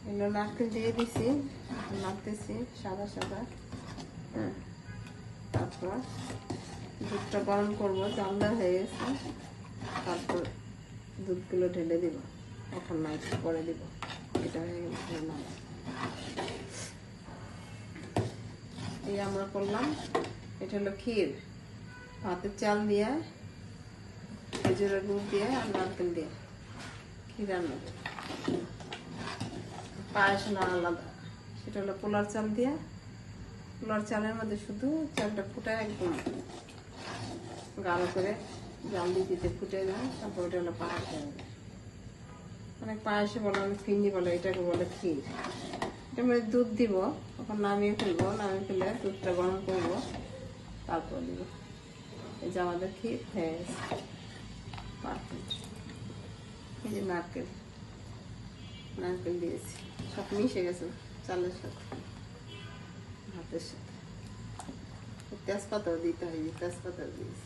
এগুলো নারকেল দিয়ে দিছি, নাড়তেছি সাদা সাদা। হ্যাঁ, তারপর দুধটা গরম করবো, জালদা হয়ে গেছে। তারপর দুধগুলো ঢেলে দিব, এখন না একটু পরে দিব। এটা হয়ে গেছে না, এই আমরা করলাম। এটা হলো ক্ষীর, ভাতের চাল দিয়ে, খেজুরের গুড় দিয়ে আর নারকেল দিয়ে ক্ষীর রান্না। পায়েস না আলাদা, সেটা হলো পোলার চাল দিয়ে। পোলার চালের মধ্যে শুধু চালটা ফুটায় একদম গাঢ় করে জাল দিতে ফুটে যায়, তারপর ওটা হলো পায়েস হয়ে যায়। অনেক পায়েসে বলে, অনেক ফিন্নি বলে, এটাকে বলে ক্ষীর। এটা মধ্যে দুধ দিব, তখন নামিয়ে ফেলবো, নামিয়ে ফেলে দুধটা গরম করবো, তারপর দিব। এই যে আমাদের ক্ষীর হয়ে গেছে পারফেক্ট। এই যে নারকেল, নারকেল দিয়েছি, সব মিশে গেছে চালের সাথে, ভাতের সাথে। তেজপাতাও দিতে হয়, তেজপাতা দিয়েছি।